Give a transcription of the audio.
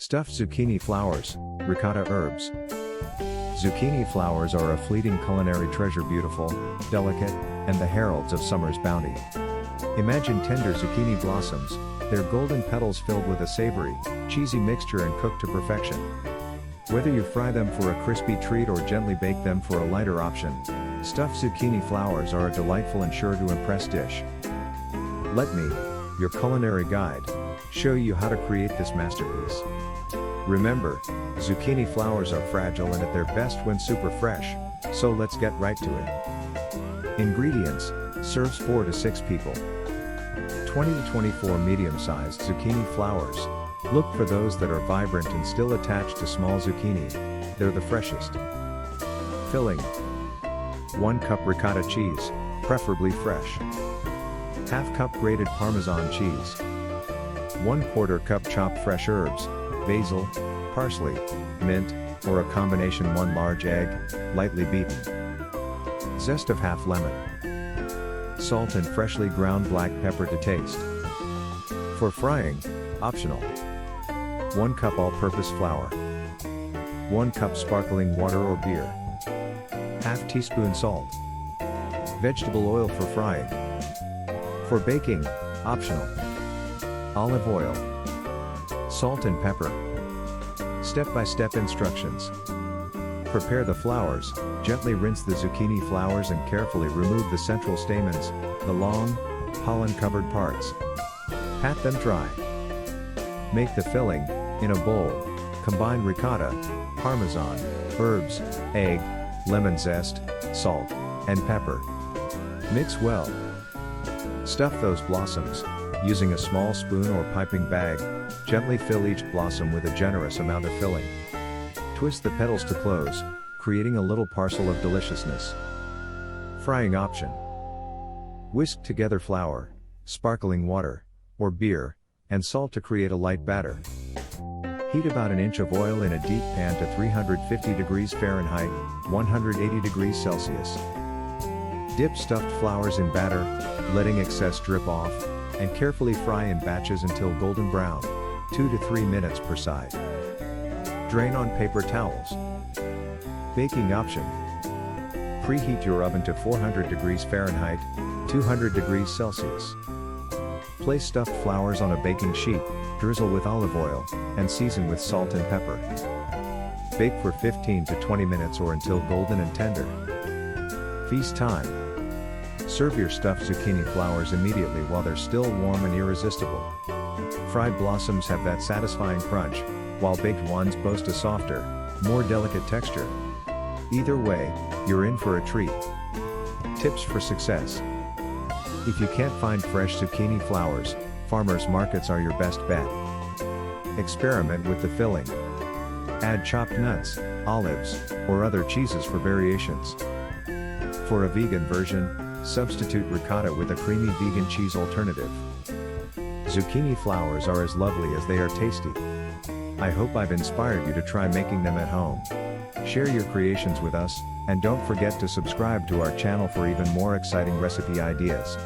Stuffed zucchini flowers, ricotta herbs. Zucchini flowers are a fleeting culinary treasure, beautiful, delicate, and the heralds of summer's bounty. Imagine tender zucchini blossoms, their golden petals filled with a savory, cheesy mixture and cooked to perfection. Whether you fry them for a crispy treat or gently bake them for a lighter option, stuffed zucchini flowers are a delightful and sure to impress dish. Let me, your culinary guide, show you how to create this masterpiece. Remember, zucchini flowers are fragile and at their best when super fresh, so let's get right to it. Ingredients: serves 4 to 6 people. 20 to 24 medium-sized zucchini flowers. Look for those that are vibrant and still attached to small zucchini, they're the freshest. Filling: 1 cup ricotta cheese, preferably fresh. Half cup grated Parmesan cheese. 1/4 cup chopped fresh herbs, basil, parsley, mint, or a combination. 1 large egg, lightly beaten. Zest of half lemon. Salt and freshly ground black pepper to taste. For frying, optional. 1 cup all-purpose flour. 1 cup sparkling water or beer. Half teaspoon salt. Vegetable oil for frying. For baking, optional. Olive oil. Salt and pepper. Step-by-step instructions. Prepare the flowers, gently rinse the zucchini flowers and carefully remove the central stamens, the long, pollen-covered parts. Pat them dry. Make the filling, in a bowl, combine ricotta, Parmesan, herbs, egg, lemon zest, salt, and pepper. Mix well. Stuff those blossoms. Using a small spoon or piping bag, gently fill each blossom with a generous amount of filling. Twist the petals to close, creating a little parcel of deliciousness. Frying option. Whisk together flour, sparkling water, or beer, and salt to create a light batter. Heat about an inch of oil in a deep pan to 350 degrees Fahrenheit, 180 degrees Celsius. Dip stuffed flowers in batter, letting excess drip off, and carefully fry in batches until golden brown, 2 to 3 minutes per side. Drain on paper towels. Baking option. Preheat your oven to 400 degrees Fahrenheit, 200 degrees Celsius. Place stuffed flowers on a baking sheet, drizzle with olive oil, and season with salt and pepper. Bake for 15 to 20 minutes or until golden and tender. Feast time. Serve your stuffed zucchini flowers immediately while they're still warm and irresistible. Fried blossoms have that satisfying crunch, while baked ones boast a softer, more delicate texture. Either way, you're in for a treat. Tips for success. If you can't find fresh zucchini flowers, farmers markets are your best bet. Experiment with the filling. Add chopped nuts, olives, or other cheeses for variations. For a vegan version, substitute ricotta with a creamy vegan cheese alternative. Zucchini flowers are as lovely as they are tasty. I hope I've inspired you to try making them at home. Share your creations with us, and don't forget to subscribe to our channel for even more exciting recipe ideas.